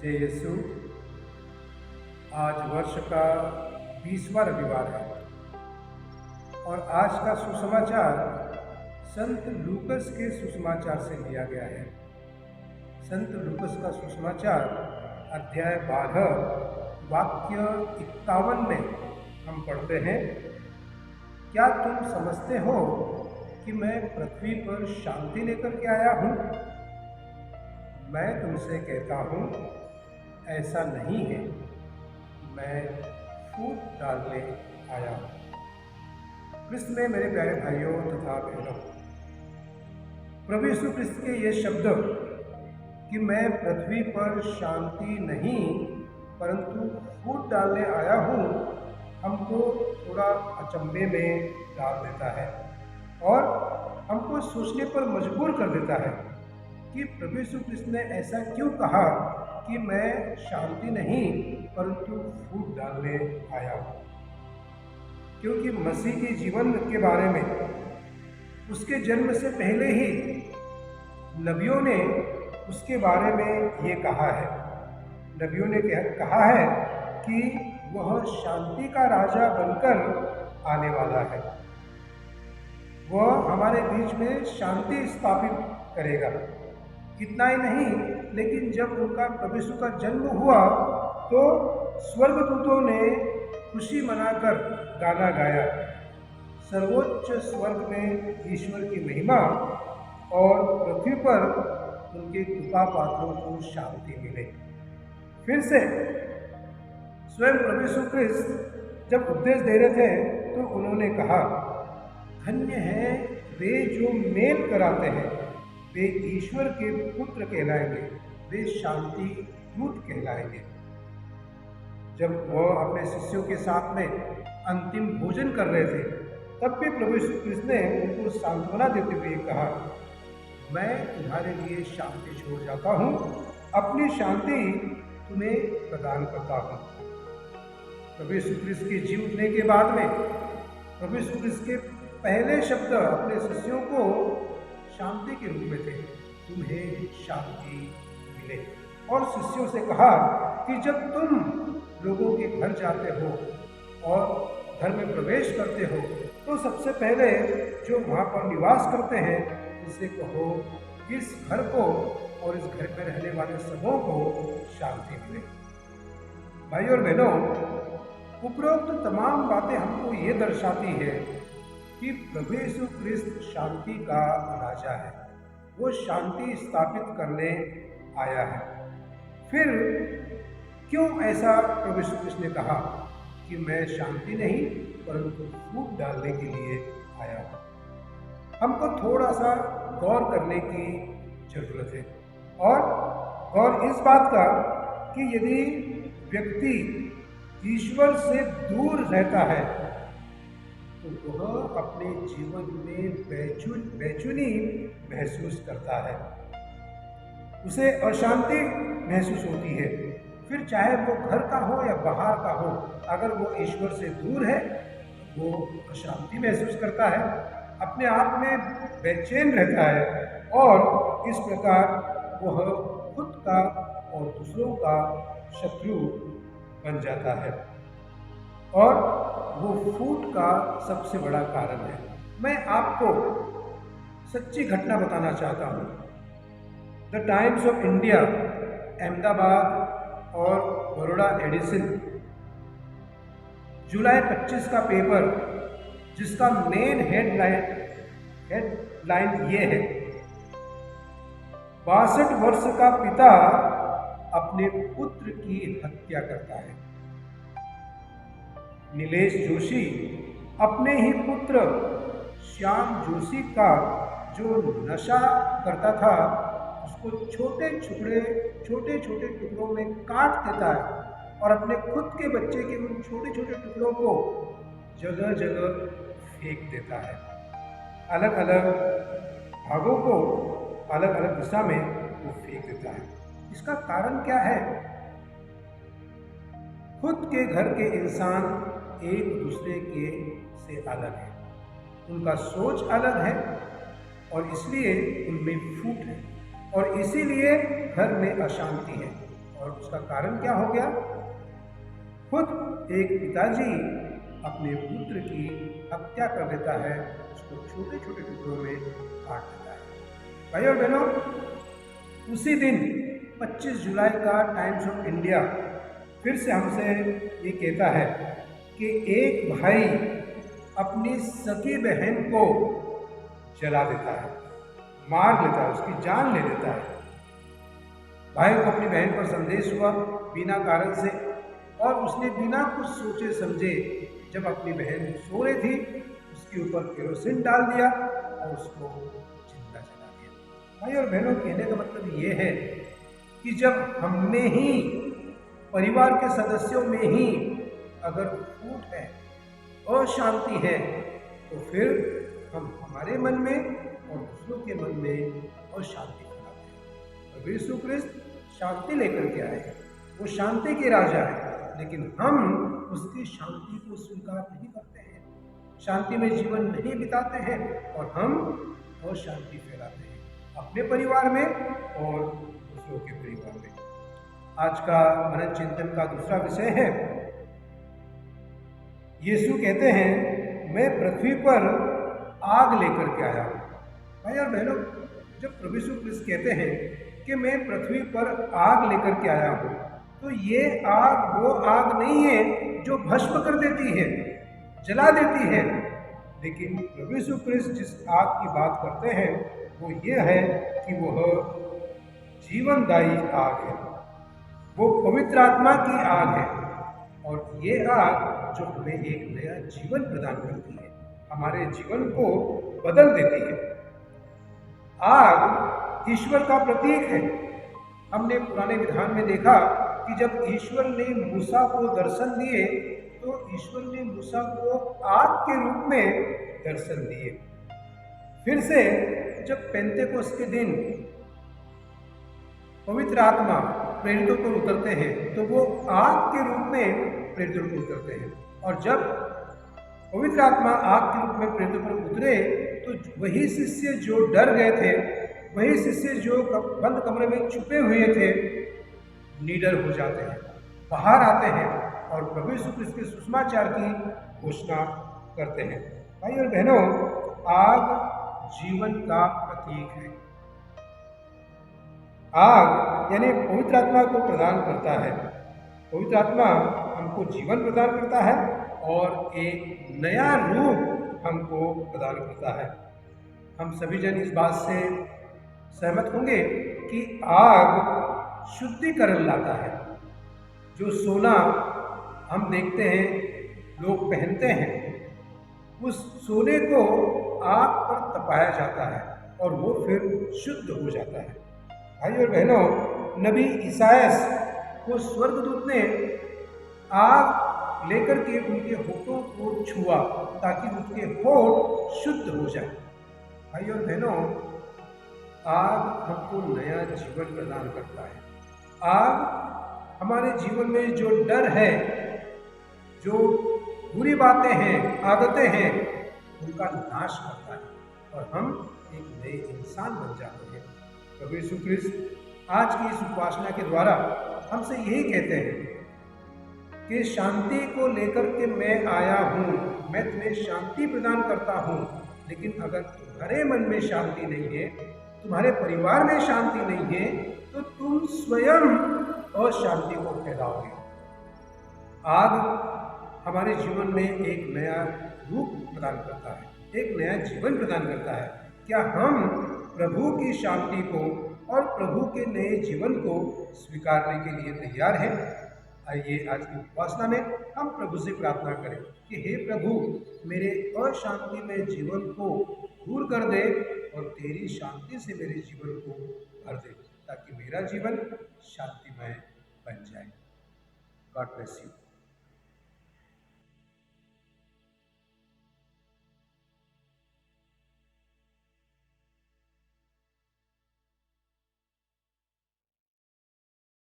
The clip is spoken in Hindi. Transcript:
जय यीशु। आज वर्ष का 20वां रविवार है और आज का सुसमाचार संत लूकस के सुसमाचार से लिया गया है। संत लूकस का सुसमाचार अध्याय 12 वाक्य 51 में हम पढ़ते हैं, क्या तुम समझते हो कि मैं पृथ्वी पर शांति लेकर के आया हूँ? मैं तुमसे कहता हूँ, ऐसा नहीं है, मैं फूट डालने आया हूँ। क्रिस्त में मेरे प्यारे भाइयों तथा बहनों, प्रभु यीशु क्रिस्त के ये शब्द कि मैं पृथ्वी पर शांति नहीं परंतु फूट डालने आया हूँ, हमको थोड़ा अचंभे में डाल देता है और हमको सोचने पर मजबूर कर देता है कि प्रभु यीशु क्रिस्त ने ऐसा क्यों कहा कि मैं शांति नहीं परंतु फूट डालने आया हूँ। क्योंकि मसीह के जीवन के बारे में उसके जन्म से पहले ही नबियों ने उसके बारे में ये कहा है। नबियों ने कहा है कि वह शांति का राजा बनकर आने वाला है, वह हमारे बीच में शांति स्थापित करेगा। इतना ही नहीं, लेकिन जब उनका प्रभु यीशु का जन्म हुआ तो स्वर्गदूतों ने खुशी मनाकर गाना गाया, सर्वोच्च स्वर्ग में ईश्वर की महिमा और पृथ्वी पर उनके कृपा पात्रों को शांति मिले। फिर से स्वयं प्रभु यीशु क्रिस्त जब उपदेश दे रहे थे तो उन्होंने कहा, धन्य है वे जो मेल कराते हैं, वे ईश्वर के पुत्र कहलाएंगे, वे शांति दूत कहलाएंगे। जब वह अपने शिष्यों के साथ में अंतिम भोजन कर रहे थे तब भी प्रभु यीशु क्रिस्त ने उनको सांत्वना देते हुए कहा, मैं तुम्हारे लिए शांति छोड़ जाता हूँ, अपनी शांति तुम्हें प्रदान करता हूँ। प्रभु यीशु क्रिस्त के जी उठने के बाद में प्रभु यीशु क्रिस्त के पहले शब्द अपने शिष्यों को शांति के रूप में थे, तुम्हें शांति मिले। और शिष्यों से कहा कि जब तुम लोगों के घर जाते हो और घर में प्रवेश करते हो तो सबसे पहले जो वहाँ पर निवास करते हैं उनसे कहो, इस घर को और इस घर में रहने वाले सबों को शांति मिले। भाइयों और बहनों, उपरोक्त तमाम बातें हमको ये दर्शाती है कि प्रभु यीशु क्रिस्त शांति का राजा है, वो शांति स्थापित करने आया है। फिर क्यों ऐसा प्रभु यीशु क्रिस्त ने कहा कि मैं शांति नहीं परंतु फूट डालने के लिए आया हूँ? हमको थोड़ा सा गौर करने की जरूरत है और गौर इस बात का कि यदि व्यक्ति ईश्वर से दूर रहता है तो वह अपने जीवन में बेचैनी महसूस करता है, उसे अशांति महसूस होती है। फिर चाहे वो घर का हो या बाहर का हो, अगर वो ईश्वर से दूर है वो अशांति महसूस करता है, अपने आप में बेचैन रहता है और इस प्रकार वह खुद का और दूसरों का शत्रु बन जाता है और वो फूट का सबसे बड़ा कारण है। मैं आपको सच्ची घटना बताना चाहता हूँ। The times of India, Ahmedabad और बड़ौदा एडिसन, जुलाई 25 का पेपर जिसका मेन हेडलाइन ये है, 62 वर्ष का पिता अपने पुत्र की हत्या करता है। नीलेश जोशी अपने ही पुत्र श्याम जोशी का जो नशा करता था उसको छोटे छोटे टुकड़ों में काट देता है और अपने खुद के बच्चे के उन छोटे छोटे टुकड़ों को जगह जगह फेंक देता है। अलग अलग भागों को अलग अलग दिशा में वो फेंक देता है। इसका कारण क्या है? खुद के घर के इंसान एक दूसरे के से अलग है, उनका सोच अलग है और इसलिए उनमें फूट है और इसीलिए घर में अशांति है और उसका कारण क्या हो गया? खुद एक पिताजी अपने पुत्र की हत्या कर देता है, उसको छोटे छोटे टुकड़ों में काट देता है। भाई और बहनों, उसी दिन 25 जुलाई का टाइम्स ऑफ इंडिया फिर से हमसे ये कहता है कि एक भाई अपनी सगी बहन को जला देता है, मार लेता है, उसकी जान ले लेता है। भाई को अपनी बहन पर संदेश हुआ बिना कारण से, और उसने बिना कुछ सोचे समझे जब अपनी बहन सो रही थी उसके ऊपर केरोसिन डाल दिया और उसको जिंदा जला दिया। भाई और बहनों, कहने का मतलब ये है कि जब हम में ही, परिवार के सदस्यों में ही अगर फूट है, अशांति है, तो फिर हम हमारे मन में और दूसरों के मन में अशांति फैलाते हैं। और यीशु क्रिस्त शांति लेकर के आए, वो शांति के राजा है, लेकिन हम उसकी शांति को स्वीकार नहीं करते हैं, शांति में जीवन नहीं बिताते हैं और हम अशांति फैलाते हैं अपने परिवार में और दूसरों के परिवार में। आज का मनन चिंतन का दूसरा विषय है, यीशु कहते हैं मैं पृथ्वी पर आग लेकर के आया हूँ। भाई और बहनों, जब प्रभु यीशु क्रिस्त कहते हैं कि मैं पृथ्वी पर आग लेकर के आया हूँ, तो ये आग वो आग नहीं है जो भस्म कर देती है, जला देती है, लेकिन प्रभु यीशु क्रिस्त जिस आग की बात करते हैं वो ये है कि वह जीवनदायी आग है, वो पवित्र आत्मा की आग है, और ये आग जो हमें एक नया जीवन प्रदान करती है, हमारे जीवन को बदल देती है। आग ईश्वर का प्रतीक है। हमने पुराने विधान में देखा कि जब ईश्वर ने मूसा को दर्शन दिए तो ईश्वर ने मूसा को आग के रूप में दर्शन दिए। फिर से जब पेंतेकोस्त के दिन पवित्र आत्मा प्रेरितों पर उतरते हैं तो वो आग के रूप में प्रेरितों पर उतरते हैं, और जब पवित्र आत्मा आग के रूप में प्रेरितों पर उतरे तो वही शिष्य जो डर गए थे, वही शिष्य जो बंद कमरे में छुपे हुए थे, निडर हो जाते हैं, बाहर आते हैं और प्रभु यीशु क्रिस्त के सुसमाचार की घोषणा करते हैं। भाई और बहनों, आग जीवन का प्रतीक है। आग यानी पवित्र आत्मा को प्रदान करता है। पवित्र आत्मा हमको जीवन प्रदान करता है और एक नया रूप हमको प्रदान करता है। हम सभी जन इस बात से सहमत होंगे कि आग शुद्धिकरण लाता है। जो सोना हम देखते हैं लोग पहनते हैं, उस सोने को आग पर तपाया जाता है और वो फिर शुद्ध हो जाता है। भाई और बहनों, नबी ईसायास को स्वर्गदूत ने आग लेकर के उनके होठों को छुआ ताकि उनके होठ शुद्ध हो जाए। भाई और बहनों, आग हमको नया जीवन प्रदान करता है। आग हमारे जीवन में जो डर है, जो बुरी बातें हैं, आदतें हैं, उनका नाश करता है और हम एक नए इंसान बन जाते हैं। प्रभु यीशु क्रिस्त आज की इस उपासना के द्वारा हमसे यही कहते हैं कि शांति को लेकर के मैं आया हूँ, मैं तुम्हें शांति प्रदान करता हूँ, लेकिन अगर तुम्हारे मन में शांति नहीं है, तुम्हारे परिवार में शांति नहीं है, तो तुम स्वयं अशांति को फैलाओगे। आग हमारे जीवन में एक नया रूप प्रदान करता है, एक नया जीवन प्रदान करता है। क्या हम प्रभु की शांति को और प्रभु के नए जीवन को स्वीकारने के लिए तैयार हैं? आइए आज की उपासना में हम प्रभु से प्रार्थना करें कि हे प्रभु, मेरे अशांतिमय जीवन को दूर कर दे और तेरी शांति से मेरे जीवन को भर दे, ताकि मेरा जीवन शांतिमय बन जाए। God bless you.